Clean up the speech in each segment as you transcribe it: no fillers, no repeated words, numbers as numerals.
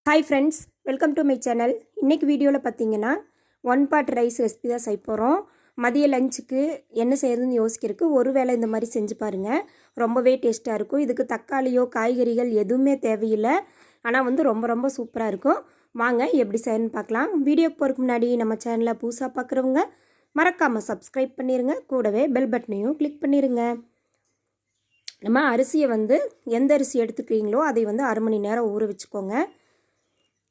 Hi friends, welcome to my channel. இன்றைக்கி வீடியோவில் பார்த்தீங்கன்னா ஒன் பாட் ரைஸ் ரெசிபி தான் செய்ய போகிறோம். மதிய லஞ்சுக்கு என்ன செய்யறதுன்னு யோசிக்கிறதுக்கு ஒரு வேளை இந்த மாதிரி செஞ்சு பாருங்கள். ரொம்பவே டேஸ்ட்டாக இருக்கும். இதுக்கு தக்காளியோ காய்கறிகள் எதுவுமே தேவையில்லை. ஆனால் ரொம்ப ரொம்ப சூப்பராக இருக்கும். வாங்க எப்படி செய்யணும்னு பார்க்கலாம். வீடியோக்கு போகிறதுக்கு முன்னாடி நம்ம சேனலை புதுசாக பார்க்குறவங்க மறக்காமல் சப்ஸ்கிரைப் பண்ணிடுங்க. கூடவே பெல் பட்டனையும் கிளிக் பண்ணிடுங்க. நம்ம அரிசியை எந்த அரிசி எடுத்துக்கிறீங்களோ அதை அரை மணி நேரம் ஊற வச்சுக்கோங்க.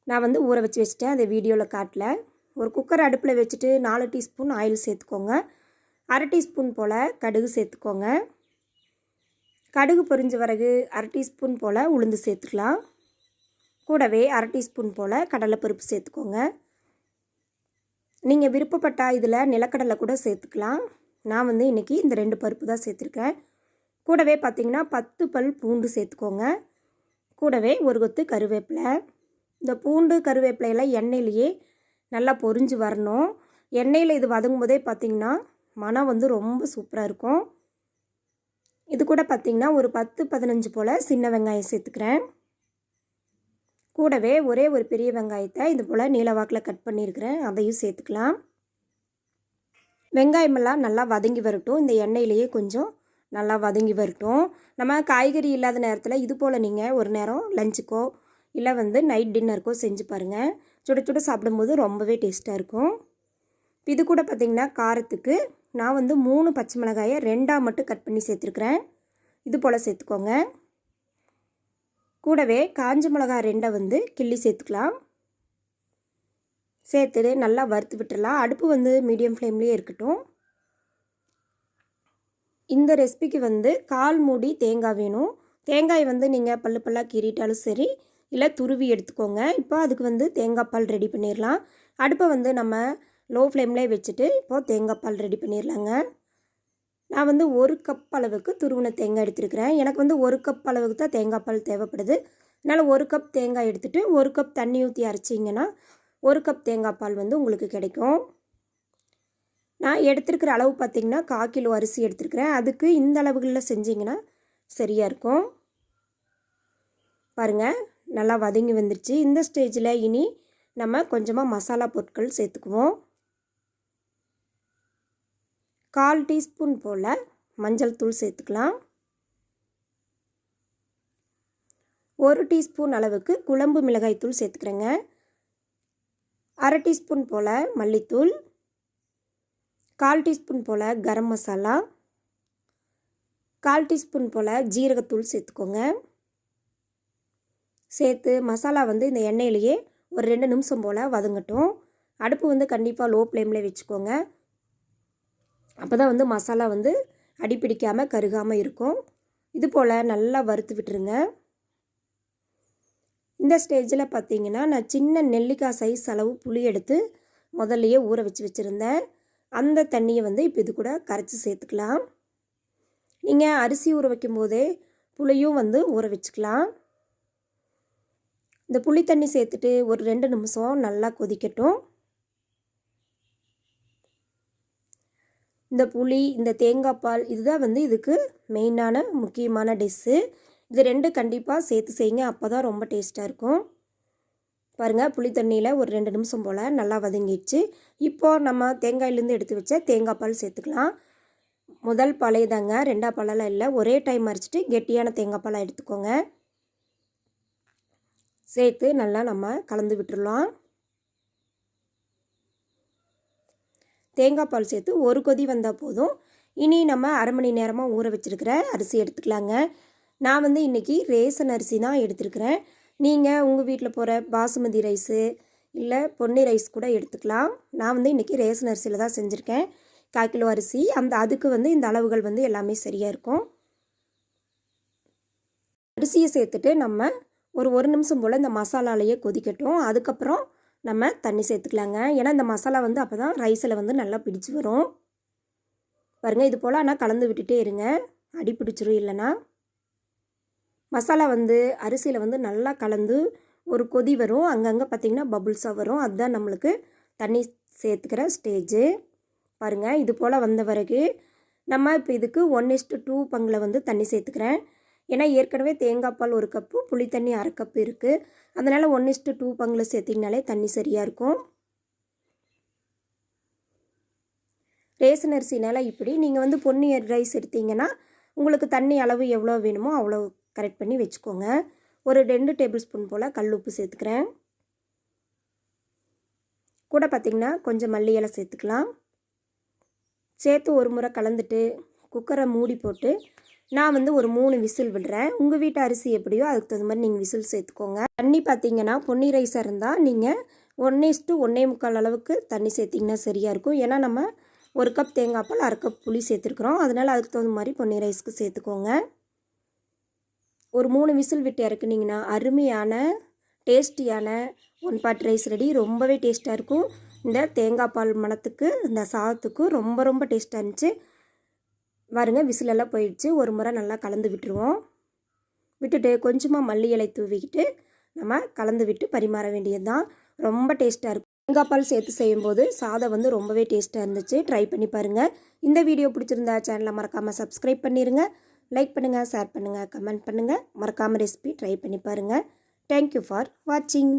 நான் ஊற வச்சுட்டேன். அதை வீடியோவில் காட்டல. ஒரு குக்கர் அடுப்பில் வச்சுட்டு 4 டீஸ்பூன் ஆயில் சேர்த்துக்கோங்க. அரை டீஸ்பூன் போல் கடுகு சேர்த்துக்கோங்க. கடுகு பொரிஞ்ச பிறகு அரை டீஸ்பூன் போல் உளுந்து சேர்த்துக்கலாம். கூடவே அரை டீஸ்பூன் போல் கடலைப்பருப்பு சேர்த்துக்கோங்க. நீங்கள் விருப்பப்பட்டால் இதில் நிலக்கடலை கூட சேர்த்துக்கலாம். நான் இன்றைக்கி இந்த 2 பருப்பு தான் சேர்த்துருக்கேன். கூடவே பார்த்திங்கன்னா 10 பல் பூண்டு சேர்த்துக்கோங்க. கூடவே ஒரு கொத்து கருவேப்பிலை. இந்த பூண்டு கருவேப்பிலையெல்லாம் எண்ணெயிலேயே நல்லா பொரிஞ்சு வரணும். எண்ணெயில் இது வதங்கும் போதே பார்த்திங்கன்னா மனம் ரொம்ப சூப்பராக இருக்கும். இது கூட பார்த்திங்கன்னா ஒரு 10-15 போல் சின்ன வெங்காயம் சேர்த்துக்கிறேன். கூடவே ஒரே ஒரு பெரிய வெங்காயத்தை இது போல் நீளவாக்கில் கட் பண்ணியிருக்கிறேன். அதையும் சேர்த்துக்கலாம். வெங்காயமெல்லாம் நல்லா வதங்கி வரட்டும். இந்த எண்ணெயிலேயே கொஞ்சம் நல்லா வதங்கி வரட்டும். நம்ம காய்கறி இல்லாத நேரத்தில் இது போல் நீங்கள் ஒரு நேரம் லஞ்சுக்கோ இல்லை நைட் டின்னருக்கோ செஞ்சு பாருங்கள். சுட சுட சாப்பிடும்போது ரொம்பவே டேஸ்ட்டாக இருக்கும். இது கூட பார்த்திங்கன்னா காரத்துக்கு நான் 3 பச்சை மிளகாயை 2ஆக மட்டும் கட் பண்ணி சேர்த்துருக்குறேன். இது போல் சேர்த்துக்கோங்க. கூடவே காஞ்ச மிளகா 2 கிள்ளி சேர்த்துக்கலாம். சேர்த்துட்டு நல்லா வறுத்து விட்டுடலாம். அடுப்பு மீடியம் ஃப்ளேம்லேயே இருக்கட்டும். இந்த ரெசிபிக்கு 1/4 மூடி தேங்காய் வேணும். தேங்காய் நீங்கள் பல்லு பல்லாக கீறிட்டாலும் சரி, இல்லை துருவி எடுத்துக்கோங்க. இப்போ அதுக்கு தேங்காய் பால் ரெடி பண்ணிடலாம். அடுப்பை நம்ம லோ ஃப்ளேம்லேயே வச்சுட்டு இப்போது தேங்காய் பால் ரெடி பண்ணிடலாங்க. நான் 1 கப் அளவுக்கு துருவின தேங்காய் எடுத்துருக்கிறேன். எனக்கு 1 கப் அளவுக்கு தான் தேங்காய் பால் தேவைப்படுது. அதனால் 1 கப் தேங்காய் எடுத்துகிட்டு 1 கப் தண்ணி ஊற்றி அரைச்சிங்கன்னா 1 கப் தேங்காய் பால் உங்களுக்கு கிடைக்கும். நான் எடுத்துருக்கிற அளவு பார்த்திங்கன்னா 1/4 கிலோ அரிசி எடுத்துருக்கிறேன். அதுக்கு இந்த அளவுகளில் செஞ்சிங்கன்னா சரியாக இருக்கும். பாருங்கள், நல்லா வதங்கி வந்துடுச்சு. இந்த ஸ்டேஜில் இனி நம்ம கொஞ்சமாக மசாலா பொருட்கள் சேர்த்துக்குவோம். 1/4 டீஸ்பூன் போல் மஞ்சள் தூள் சேர்த்துக்கலாம். 1 டீஸ்பூன் அளவுக்கு குழம்பு மிளகாய் தூள் சேர்த்துக்கிறேங்க. அரை டீஸ்பூன் போல் மல்லித்தூள், 1/4 டீஸ்பூன் போல் கரம் மசாலா, 1/4 டீஸ்பூன் போல் ஜீரகத்தூள் சேர்த்துக்கோங்க. சேர்த்து மசாலா இந்த எண்ணெயிலேயே ஒரு 2 நிமிஷம் போல் வதங்கட்டும். அடுப்பு கண்டிப்பாக லோ ஃப்ளேமில் வச்சுக்கோங்க. அப்போ தான் மசாலா அடிப்பிடிக்காமல் கருகாமல் இருக்கும். இது போல் நல்லா வறுத்து விட்டுருங்க. இந்த ஸ்டேஜில் பார்த்திங்கன்னா நான் சின்ன நெல்லிக்காய் சைஸ் அளவு புளி எடுத்து முதல்லையே ஊற வச்சுருந்தேன். அந்த தண்ணியை இப்போ இது கூட கரைச்சி சேர்த்துக்கலாம். நீங்கள் அரிசி ஊற வைக்கும் போதே புளியும் ஊற வச்சுக்கலாம். இந்த புளி தண்ணி சேர்த்துட்டு ஒரு 2 நிமிஷம் நல்லா கொதிக்கட்டும். இந்த புளி, இந்த தேங்காய் பால் இதுதான் இதுக்கு மெயினான முக்கியமான டிஷ்ஷு. இது 2 கண்டிப்பாக சேர்த்து செய்யுங்க. அப்போ தான் ரொம்ப டேஸ்ட்டாக இருக்கும். பாருங்கள், புளி தண்ணியில் ஒரு 2 நிமிஷம் போல் நல்லா வதங்கிடுச்சு. இப்போது நம்ம தேங்காயிலேருந்து எடுத்து வச்ச தேங்காய் பால் சேர்த்துக்கலாம். முதல் பாலே தாங்க, 2ஆம் பாலெல்லாம் இல்லை. ஒரே டைம் அரைச்சிட்டு கெட்டியான தேங்காய் பாலாக எடுத்துக்கோங்க. சேர்த்து நல்லா நம்ம கலந்து விட்டுடலாம். தேங்காய் பால் சேர்த்து ஒரு கொதி வந்தால் போதும். இனி நம்ம அரை மணி நேரமாக ஊற வச்சுருக்கிற அரிசி எடுத்துக்கலாங்க. நான் இன்றைக்கி ரேசன் அரிசி தான் எடுத்துருக்கிறேன். நீங்கள் உங்கள் வீட்டில் போகிற பாசுமதி ரைஸு இல்லை பொன்னி ரைஸ் கூட எடுத்துக்கலாம். நான் இன்றைக்கி ரேசன் அரிசியில் தான் செஞ்சுருக்கேன். 1/4 கிலோ அரிசி. அதுக்கு இந்த அளவுகள் எல்லாமே சரியாக இருக்கும். அரிசியை சேர்த்துட்டு நம்ம ஒரு நிமிஷம் போல் இந்த மசாலாலேயே கொதிக்கட்டும். அதுக்கப்புறம் நம்ம தண்ணி சேர்த்துக்கலாங்க. ஏன்னா இந்த மசாலா அப்போ தான் ரைஸில் நல்லா பிடிச்சி வரும். பாருங்கள், இது போல் ஆனால் கலந்து விட்டுட்டே இருங்க, அடி பிடிச்சிரும். இல்லைன்னா மசாலா அரிசியில் நல்லா கலந்து ஒரு கொதி வரும். அங்கங்கே பார்த்திங்கன்னா பபுள்ஸாக வரும். அதுதான் நம்மளுக்கு தண்ணி சேர்த்துக்கிற ஸ்டேஜு. பாருங்கள், இது போல் வந்த பிறகு நம்ம இப்போ இதுக்கு 1:2 பங்கில் தண்ணி சேர்த்துக்கிறேன். ஏன்னா ஏற்கனவே தேங்காய் பால் 1 கப்பு, புளி தண்ணி 1/2 கப்பு இருக்குது. அதனால் 1:2 பங்கில் சேர்த்திங்கனாலே தண்ணி சரியாக இருக்கும். ரேஷன் அரிசினால் இப்படி நீங்கள் வந்து பொன்னி ரைஸ் எடுத்தீங்கன்னா உங்களுக்கு தண்ணி அளவு எவ்வளோ வேணுமோ அவ்வளோ கரெக்ட் பண்ணி வச்சுக்கோங்க. ஒரு 2 டேபிள் ஸ்பூன் போல் கல் உப்பு சேர்த்துக்கிறேன். கூட பார்த்திங்கன்னா கொஞ்சம் மல்லி இலை சேர்த்துக்கலாம். சேர்த்து ஒரு முறை கலந்துட்டு குக்கரை மூடி போட்டு நான் வந்து ஒரு 3 விசில் விடுறேன். உங்கள் வீட்டு அரிசி எப்படியோ அதுக்கு தகுந்த மாதிரி நீங்கள் விசில் சேர்த்துக்கோங்க. தண்ணி பார்த்திங்கன்னா பொன்னி ரைஸாக இருந்தால் நீங்கள் 1:1.25 அளவுக்கு தண்ணி சேர்த்திங்கன்னா சரியாக இருக்கும். ஏன்னா நம்ம 1 கப் தேங்காய் பால் 1/2 கப் புளி சேர்த்துருக்குறோம். அதனால் அதுக்கு தகுந்த மாதிரி பொன்னி ரைஸ்க்கு சேர்த்துக்கோங்க. ஒரு 3 விசில் விட்டு இறக்குனிங்கன்னா அருமையான டேஸ்டியான 1 பாட் ரைஸ் ரெடி. ரொம்பவே டேஸ்ட்டாக இருக்கும். இந்த தேங்காய் பால் மணத்துக்கு இந்த சாதத்துக்கும் ரொம்ப ரொம்ப டேஸ்ட்டாக இருந்துச்சு. பாருங்க விசிலெல்லாம் போயிடுச்சு. ஒரு முறை நல்லா கலந்து விட்டுருவோம். விட்டுட்டு கொஞ்சமாக மல்லி இலை தூவிக்கிட்டு நம்ம கலந்து விட்டு பரிமாற வேண்டியது தான். ரொம்ப டேஸ்ட்டாக இருக்கும். தேங்காய் பால் சேர்த்து செய்யும்போது சாதம் வந்து ரொம்பவே டேஸ்ட்டாக இருந்துச்சு. ட்ரை பண்ணி பாருங்கள். இந்த வீடியோ பிடிச்சிருந்தா சேனலை மறக்காமல் சப்ஸ்கிரைப் பண்ணிடுங்க. லைக் பண்ணுங்கள், ஷேர் பண்ணுங்கள், கமெண்ட் பண்ணுங்கள். மறக்காமல் ரெசிபி ட்ரை பண்ணி பாருங்கள். தேங்க்யூ ஃபார் வாட்சிங்.